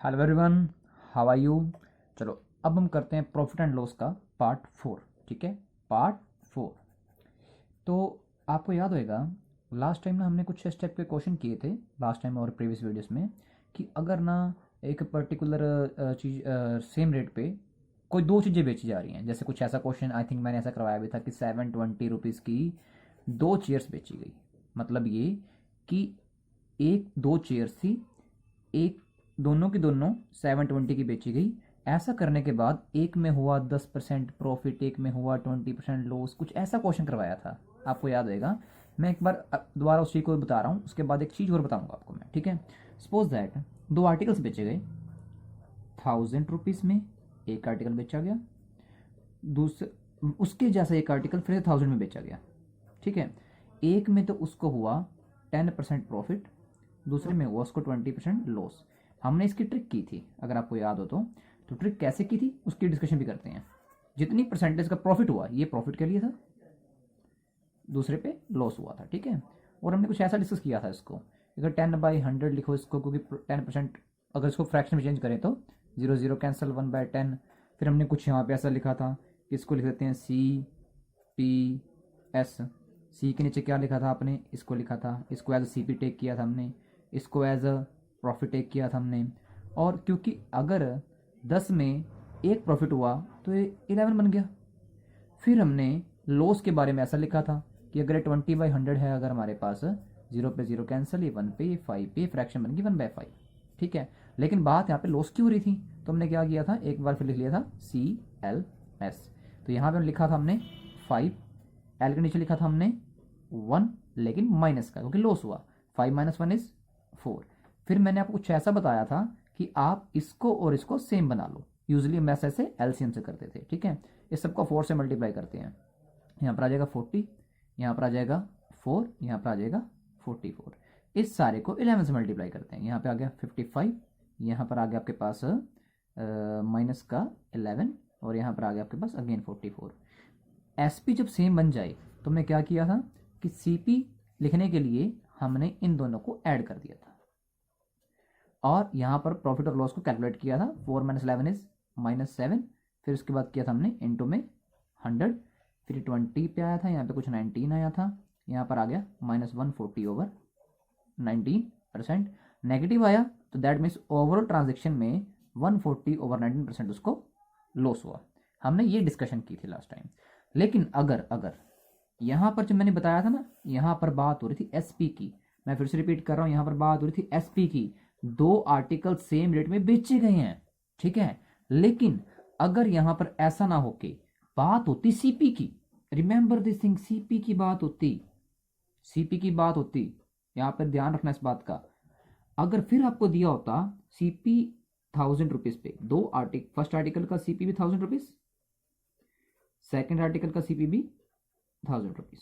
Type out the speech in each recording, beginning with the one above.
Hello everyone, how are you. चलो अब हम करते हैं प्रॉफिट एंड लॉस का पार्ट 4। ठीक है, पार्ट 4। तो आपको याद होएगा लास्ट टाइम ना हमने कुछ इस टाइप के क्वेश्चन किए थे लास्ट टाइम और प्रीवियस वीडियोस में कि अगर ना एक पर्टिकुलर चीज़ सेम रेट पे कोई दो चीज़ें बेची जा रही हैं। जैसे कुछ ऐसा क्वेश्चन आई थिंक मैंने ऐसा करवाया भी था कि 720 रुपीज़ की दो चेयर्स बेची गई। मतलब ये कि एक दो चेयर्स थी, एक दोनों की दोनों 720 की बेची गई। ऐसा करने के बाद एक में हुआ 10% प्रॉफिट, एक में हुआ 20% लॉस। कुछ ऐसा क्वेश्चन करवाया था, आपको याद होएगा। मैं एक बार दोबारा उसी को बता रहा हूँ, उसके बाद एक चीज़ और बताऊंगा आपको मैं। ठीक है, सपोज दैट दो आर्टिकल्स बेचे गए 1000 रुपीज़ में। एक आर्टिकल बेचा गया, दूसरे उसके जैसा एक आर्टिकल फिर 1000 में बेचा गया। ठीक है, एक में तो उसको हुआ 10% प्रॉफिट, दूसरे में हुआ उसको 20% लॉस। हमने इसकी ट्रिक की थी, अगर आपको याद हो तो ट्रिक कैसे की थी उसकी डिस्कशन भी करते हैं। जितनी परसेंटेज का प्रॉफिट हुआ ये प्रॉफिट के लिए था, दूसरे पे लॉस हुआ था। ठीक है, और हमने कुछ ऐसा डिस्कस किया था इसको, अगर 10/100 लिखो इसको, क्योंकि 10% अगर इसको फ्रैक्शन में चेंज करें तो 0 0 कैंसिल 1/10। फिर हमने कुछ यहाँ पे ऐसा लिखा था कि इसको लिख देते हैं CPS। सी के नीचे क्या लिखा था आपने, इसको लिखा था, इसको एज CP टेक किया था हमने, इसको एज अ प्रॉफिट टेक किया था हमने। और क्योंकि अगर 10 में एक प्रॉफिट हुआ तो ये 11 बन गया। फिर हमने लॉस के बारे में ऐसा लिखा था कि अगर 20/100 है, अगर हमारे पास 0 पे 0 कैंसिल, ये 1 पे, ये 5 पे, फ्रैक्शन बन गई 1/5। ठीक है, लेकिन बात यहाँ पे लॉस की हो रही थी, तो हमने क्या किया था, एक बार फिर लिख लिया था CLS। तो यहाँ पे लिखा था हमने 5, एल के नीचे लिखा था हमने 1, लेकिन माइनस का, क्योंकि लॉस हुआ। 5 - 1 इज 4। फिर मैंने आपको कुछ ऐसा बताया था कि आप इसको और इसको सेम बना लो। यूजली हम ऐसे LCM से करते थे। ठीक है, इस सबको 4 से मल्टीप्लाई करते हैं। यहाँ पर आ जाएगा 40, यहाँ पर आ जाएगा 4, यहाँ पर आ जाएगा 44। इस सारे को 11 से मल्टीप्लाई करते हैं। यहाँ पे आ गया 55, यहाँ पर आ गया आपके पास माइनस का 11, और यहाँ पर आ गया आपके पास अगेन 44। SP जब सेम बन जाए तो हमने क्या किया था कि CP लिखने के लिए हमने इन दोनों को ऐड कर दिया था, और यहाँ पर प्रॉफिट और लॉस को कैलकुलेट किया था। 4 - 11 इज -7। फिर उसके बाद किया था हमने इनटू में 100, फिर 20 पे आया था, यहाँ पे कुछ 19 आया था, यहाँ पर आ गया -140/19%। नेगेटिव आया तो दैट मीन्स ओवरऑल ट्रांजेक्शन में 140/19% उसको लॉस हुआ। हमने ये डिस्कशन की थी लास्ट टाइम। लेकिन अगर अगर यहाँ पर जब मैंने बताया था ना, यहाँ पर बात हो रही थी SP की, मैं फिर से रिपीट कर रहा हूँ, यहाँ पर बात हो रही थी SP की। दो आर्टिकल सेम रेट में बेचे गए हैं, ठीक है, लेकिन अगर यहाँ पर ऐसा ना होके बात होती CP की, रिमेंबर दिस थिंग, CP की बात होती, CP की बात होती, यहाँ पर ध्यान रखना इस बात का। अगर फिर आपको दिया होता CP 1000 रुपीज पे, दो आर्टिकल, फर्स्ट आर्टिकल का CP भी 1000 रुपीज, सेकेंड आर्टिकल का CP भी 1000 रुपीज,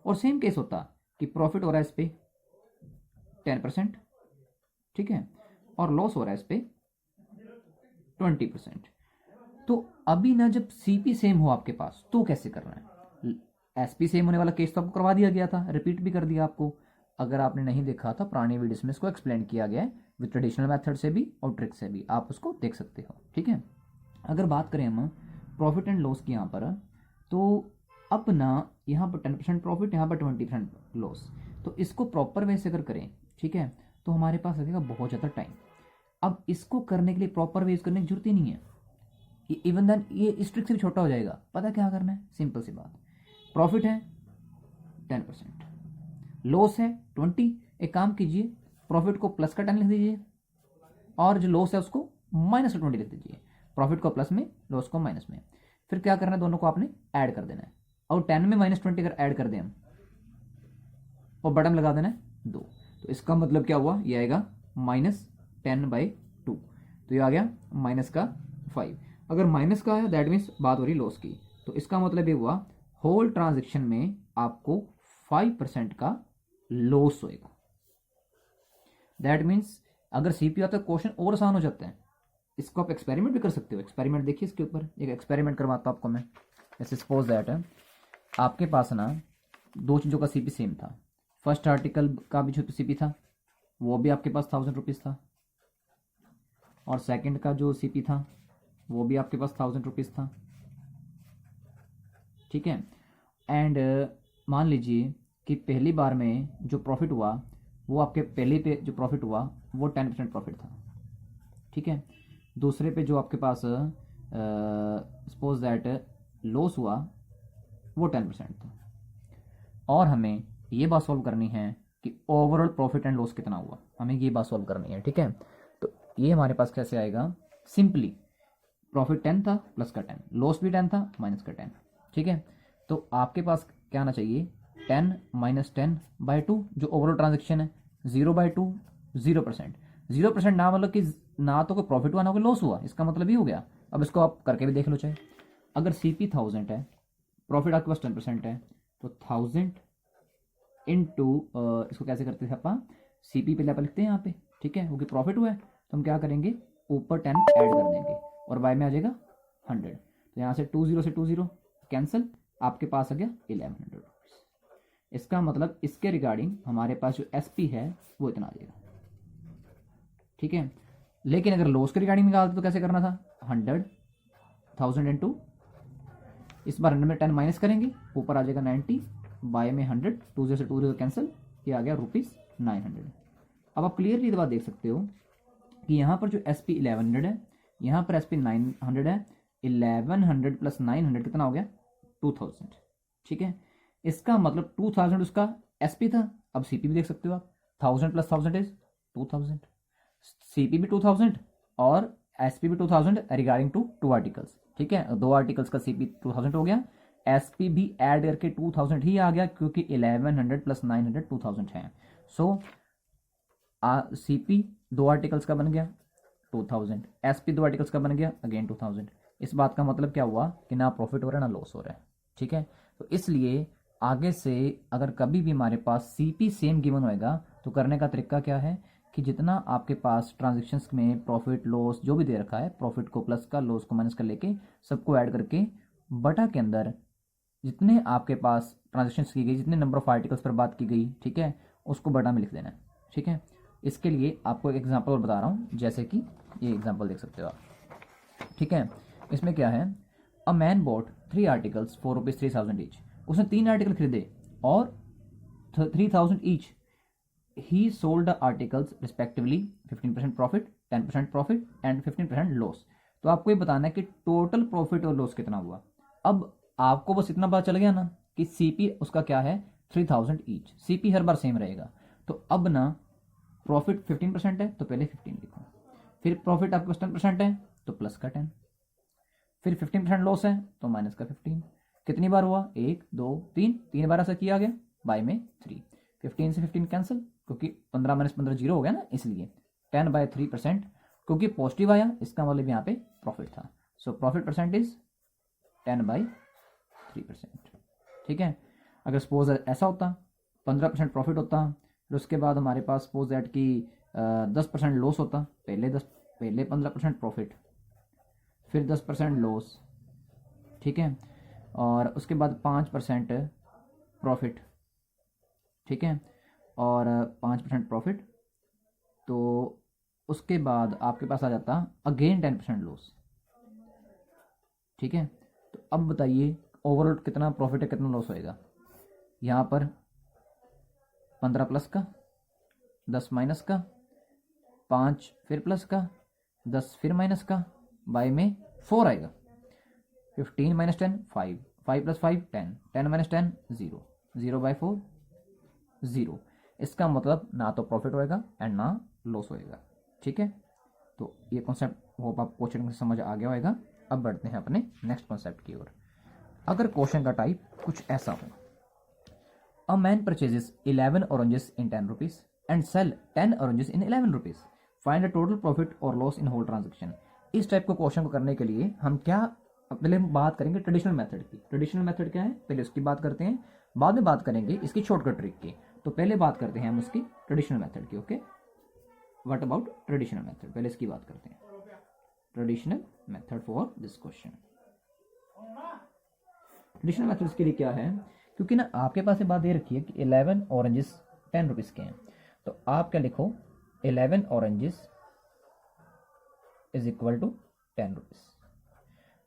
और सेम केस होता कि प्रॉफिट हो रहा है इस पे 10%, ठीक है, और लॉस हो रहा है इस पे 20%। तो अभी ना जब CP सेम हो आपके पास तो कैसे करना है। SP सेम होने वाला केस तो आपको करवा दिया गया था, रिपीट भी कर दिया आपको। अगर आपने नहीं देखा था पुरानी वीडियोस में, इसको एक्सप्लेन किया गया है विद ट्रेडिशनल मेथड से भी और ट्रिक से भी, आप उसको देख सकते हो। ठीक है, अगर बात करें हम प्रॉफिट एंड लॉस की यहाँ पर, तो अब ना यहाँ पर 10% प्रॉफिट, यहाँ पर 20% लॉस। तो इसको प्रॉपर वे से अगर करें, ठीक है, तो हमारे पास लगेगा बहुत ज़्यादा टाइम। अब इसको करने के लिए प्रॉपर वे करने की जरूरत ही नहीं है। इवन देन ये इस ट्रिक से भी छोटा हो जाएगा। पता क्या करना है, सिंपल सी बात, प्रॉफिट है 10%, लॉस है 20। एक काम कीजिए, प्रॉफिट को प्लस का 10 लिख दीजिए, और जो लॉस है उसको माइनस का 20 लिख दीजिए। प्रॉफिट को प्लस में, लॉस को माइनस में। फिर क्या करना है, दोनों को आपने ऐड कर देना है, और 10 में -20 अगर ऐड कर दें हम, और बटन लगा देना है 2, तो इसका मतलब क्या हुआ, ये आएगा -10/2। तो ये आ गया -5। अगर माइनस का आया दैट मीन्स बात हो रही लॉस की, तो इसका मतलब ये हुआ होल ट्रांजेक्शन में आपको 5% का लॉस होएगा। दैट मीन्स अगर CP आता है क्वेश्चन और आसान हो जाते हैं। इसको आप एक्सपेरिमेंट भी कर सकते हो। एक्सपेरिमेंट देखिए, इसके ऊपर एक एक्सपेरिमेंट करवाता हूँ आपको मैं। जैसे सपोज दैट आपके पास ना दो चीज़ों का CP सेम था। फर्स्ट आर्टिकल का भी जो CP था वो भी आपके पास 1000 रुपीज़ था, और सेकंड का जो सीपी था वो भी आपके पास 1000 रुपीज़ था, ठीक है। एंड मान लीजिए कि पहली बार में जो प्रॉफिट हुआ वो आपके पहले पे जो प्रॉफिट हुआ वो 10% प्रॉफिट था, ठीक है। दूसरे पे जो आपके पास सपोज दैट लॉस हुआ वो 10% था, और हमें ये बात सॉल्व करनी है कि ओवरऑल प्रॉफिट एंड लॉस कितना हुआ, हमें ये बात सॉल्व करनी है, ठीक है। तो ये हमारे पास कैसे आएगा, सिंपली प्रॉफिट 10 था प्लस का 10, लॉस भी 10 था माइनस का 10, ठीक है। तो आपके पास क्या आना चाहिए, 10 माइनस 10/2 जो ओवरऑल ट्रांजेक्शन है, 0/2 0%। 0% ना मतलब कि ना तो कोई प्रॉफिट हुआ ना कोई लॉस हुआ, इसका मतलब ही हो गया। अब इसको आप करके भी देख लो चाहे, अगर सीपी 1000 है, प्रॉफिट आपके पास 10% है, तो 1000 इंटू इसको कैसे करते थे अपन, सीपी पहले अपन लिखते हैं यहाँ पे, ठीक है, क्योंकि प्रॉफिट हुआ है तो हम क्या करेंगे, ऊपर 10 ऐड कर देंगे और बाय में आ जाएगा 100। तो यहाँ से 20 से 20 कैंसिल, आपके पास आ गया 1100 रुपीज़। इसका मतलब इसके रिगार्डिंग हमारे पास जो एसपी है वो इतना आ जाएगा, ठीक है। लेकिन अगर लॉस के रिगार्डिंग निकालते तो कैसे करना था, 1000 इंटू, इस बार 100 में 10 माइनस करेंगे, ऊपर आ जाएगा 90, बाय में 100, 20 से 20 कैंसिल, ये आ गया ₹900। अब आप क्लियरली ये बात देख सकते हो कि यहाँ पर जो एस पी 1100 है, यहाँ पर एस पी 900 है, 1100 प्लस 900 कितना हो गया, 2000, ठीक है। इसका मतलब 2000 उसका एस पी था, अब सी पी भी देख सकते हो आप, 1000 प्लस 1000 इज 2000, सी पी भी 2000 और एस पी भी 2000 रिगार्डिंग टू 2 आर्टिकल्स, ठीक है। 2 आर्टिकल्स का सी पी 2000 हो गया, एस पी भी ऐड करके 2000 ही आ गया, क्योंकि 1100 प्लस 900 2000 है। सो सी पी 2 आर्टिकल्स का बन गया 2000, एस पी 2 आर्टिकल्स का बन गया अगेन 2000। इस बात का मतलब क्या हुआ कि ना प्रॉफिट हो रहा है ना लॉस हो रहा है, ठीक है। तो इसलिए आगे से अगर कभी भी हमारे पास सी पी सेम गिवन होएगा तो करने का तरीका क्या है कि जितना आपके पास ट्रांजेक्शन्स में प्रॉफिट लॉस जो भी दे रखा है, प्रॉफिट को प्लस का लॉस को माइनस कर लेके सबको ऐड करके बटा के अंदर जितने आपके पास ट्रांजेक्शन्स की गई, जितने नंबर ऑफ आर्टिकल्स पर बात की गई, ठीक है, उसको बटा में लिख देना है, ठीक है। इसके लिए आपको एक एग्जांपल और बता रहा हूँ, जैसे कि ये एग्जांपल देख सकते हो आप, ठीक है। इसमें क्या है, a man bot 3 articles for ₹3000 each, उसने 3 आर्टिकल खरीदे और 3000 each, he sold the articles respectively 15% profit, 10% profit and 15% loss. तो आपको ये बताना है कि टोटल प्रॉफिट और लॉस कितना हुआ। अब आपको बस इतना पता चल गया ना कि सीपी उसका क्या है, 3000 ईच, सीपी हर बार सेम रहेगा। तो अब ना प्रॉफिट 15% है तो पहले 15 लिखो, फिर प्रॉफिट आपके पास 10% है तो प्लस का 10, फिर 15% लॉस है तो माइनस का 15। कितनी बार हुआ, 1 2 3, 3 बार ऐसा किया गया, बाय में 3, 15 से 15 कैंसिल, क्योंकि 15 माइनस 15 जीरो हो गया ना, इसलिए 10/3%, क्योंकि पॉजिटिव आया इसका मतलब यहाँ पे प्रॉफिट था। सो प्रॉफिट परसेंट इज 10/3%, ठीक है। अगर सपोज ऐसा होता 15% प्रॉफिट होता, फिर उसके बाद हमारे पास सपोज दैट कि 10% लॉस होता, पहले 15% प्रॉफिट, फिर 10% लॉस, ठीक है, और उसके बाद 5% प्रॉफिट, ठीक है, और 5% प्रॉफिट, तो उसके बाद आपके पास आ जाता अगेन 10% लॉस, ठीक है। तो अब बताइए ओवरऑल कितना प्रॉफिट है कितना लॉस होएगा, यहाँ पर 15 प्लस का, 10 माइनस का, 5 फिर प्लस का, 10 फिर माइनस का, बाय में 4 आएगा, 15 माइनस 10 5, 5 प्लस 5 10, 10 माइनस 10 0, 0/4 0। इसका मतलब ना तो प्रॉफिट होएगा एंड ना लॉस होएगा, ठीक है। तो ये कॉन्सेप्ट होप आप क्वेश्चन से समझ आ गया होगा। अब बढ़ते हैं अपने नेक्स्ट कॉन्सेप्ट की ओर। अगर क्वेश्चन का टाइप कुछ ऐसा हो, a man purchases 11 oranges in 10 rupees and sell 10 oranges in 11 rupees, find the total profit और लॉस इन होल ट्रांजेक्शन। इस टाइप को क्वेश्चन को करने के लिए हम क्या, पहले हम बात करेंगे ट्रेडिशनल मेथड की। ट्रेडिशनल मेथड क्या है, पहले उसकी बात करते हैं, बाद में बात करेंगे इसकी शॉर्टकट ट्रिक की। तो पहले बात करते हैं हम उसकी ट्रेडिशनल मेथड की, okay. What about traditional method, पहले इसकी बात करते हैं, traditional method for this question. Traditional methods के लिए क्या है, क्योंकि ना आपके पास ये बात दे रखी है कि 11 ऑरेंजेस 10 रुपीज़ के हैं, तो आप क्या लिखो, 11 oranges is equal to 10 rupees.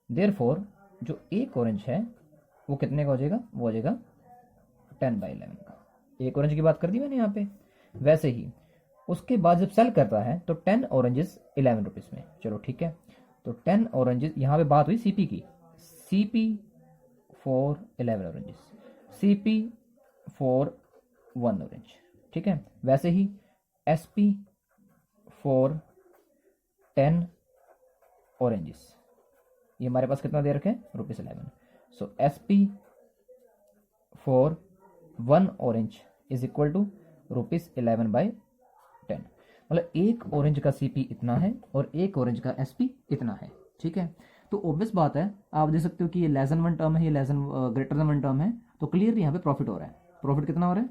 Therefore जो एक ऑरेंज है वो कितने का हो जाएगा, वो हो जाएगा 10/11 का। एक ऑरेंज की बात कर दी मैंने यहाँ पे। वैसे ही उसके बाद जब सेल करता है तो 10 ऑरेंजेस 11 रुपीज़ में। चलो ठीक है, तो 10 ऑरेंजेस, यहाँ पे बात हुई सीपी की, CP for 11 oranges, CP for 1 orange, ठीक है। वैसे ही एसपी फॉर 10 ऑरेंजेस, ये हमारे पास कितना दे रखे हैं, ₹11। So SP for 1 orange is equal to ₹11/10। मतलब एक ऑरेंज का सीपी इतना है और एक ऑरेंज का एसपी इतना है, ठीक है। तो ऑब्वियस बात है, आप देख सकते हो कि ये लेस देन 1 टर्म है, ये less than greater than 1 term है, तो क्लियरली यहाँ पे प्रॉफिट हो रहा है। प्रॉफिट कितना हो रहा है,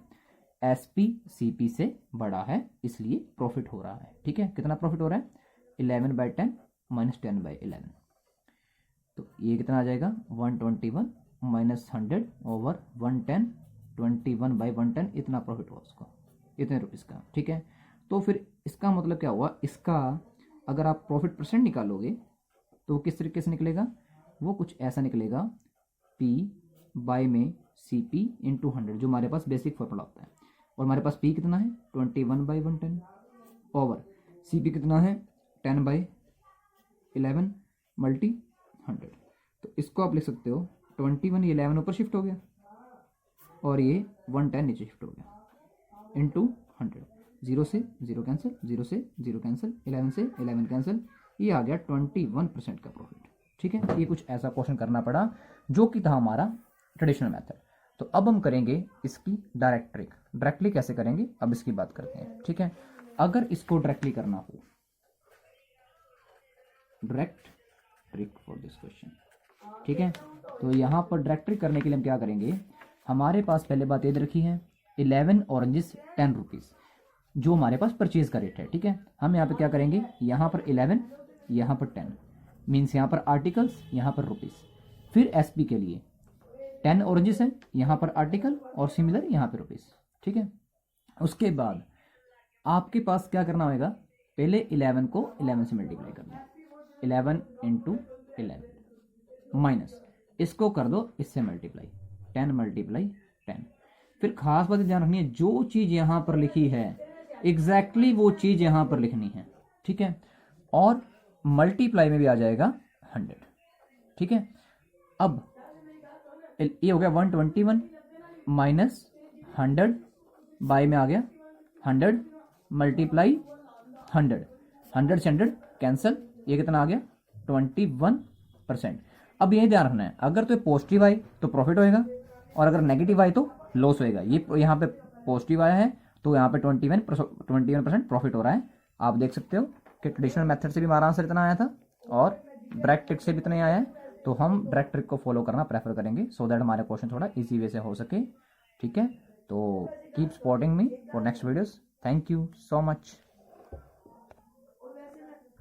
एसपी सीपी से बड़ा है इसलिए प्रॉफिट हो रहा है, ठीक है। कितना प्रॉफिट हो रहा है, 11/10 माइनस 10/11। तो ये कितना आ जाएगा, 121 माइनस 100 ओवर 110, 21/110, इतना प्रॉफिट हुआ उसको, इतने रुपीज़ का, ठीक है। तो फिर इसका मतलब क्या हुआ, इसका अगर आप प्रॉफिट परसेंट निकालोगे तो किस तरीके से निकलेगा, वो कुछ ऐसा निकलेगा, P बाय में CP इंटू 100, जो हमारे पास बेसिक फॉर्मूला होता है। और हमारे पास P कितना है, 21/110 ओवर CP कितना है, 10/11 मल्टी 100। तो इसको आप लिख सकते हो 21, ये 11 ऊपर शिफ्ट हो गया और ये 110 नीचे शिफ्ट हो गया, इंटू 100। 0 से 0 कैंसिल, 0 से 0 कैंसिल, 11 से 11 कैंसिल, ये आ गया 21% का प्रॉफिट, ठीक है। ये कुछ ऐसा क्वेश्चन करना पड़ा जो कि था हमारा ट्रेडिशनल मेथड। तो अब हम करेंगे इसकी डायरेक्ट ट्रिक। डायरेक्टली कैसे करेंगे, अब इसकी बात करते हैं, ठीक है। अगर इसको डायरेक्टली करना हो, direct trick for this question, ठीक है। तो यहाँ पर डायरेक्ट ट्रिक करने के लिए हम क्या करेंगे, हमारे पास पहले बात याद रखी है 11 ऑरेंजेस 10 रुपीज़, जो हमारे पास परचेज का रेट है, ठीक है। हम यहाँ पे क्या करेंगे, यहाँ पर 11, यहाँ पर 10, मीन्स यहाँ पर आर्टिकल्स, यहाँ पर रुपीज़। फिर एसपी के लिए 10 ऑरेंजेस हैं, यहाँ पर आर्टिकल और सिमिलर यहाँ पे रुपीज़, ठीक है। उसके बाद आपके पास क्या करना होगा, पहले 11 को 11 से मल्टीप्लाई कर दो, 11 इंटू 11 माइनस इसको कर दो इससे मल्टीप्लाई, 10 मल्टीप्लाई 10। फिर खास बात ध्यान रखनी है, जो चीज़ यहाँ पर लिखी है एग्जैक्टली वो चीज़ यहाँ पर लिखनी है, ठीक है। और मल्टीप्लाई में भी आ जाएगा 100, ठीक है। अब ये हो गया 121 माइनस 100 बाय में आ गया 100 मल्टीप्लाई 100, 100 से 100 कैंसिल, ये कितना आ गया 21%। अब ये ध्यान रखना है, अगर तो पॉजिटिव आए तो प्रॉफिट होएगा और अगर नेगेटिव आए तो लॉस होएगा। ये यहाँ पे पॉजिटिव आया है तो यहाँ पे 21% प्रॉफिट हो रहा है। आप देख सकते हो कि ट्रेडिशनल मेथड से भी हमारा आंसर इतना आया था और डायरेक्ट ट्रिक से भी इतना ही आया है, तो हम डायरेक्ट ट्रिक को फॉलो करना प्रेफर करेंगे सो दैट हमारे क्वेश्चन थोड़ा इजी वे से हो सके, ठीक है। तो keep supporting me for next videos. Thank you so much.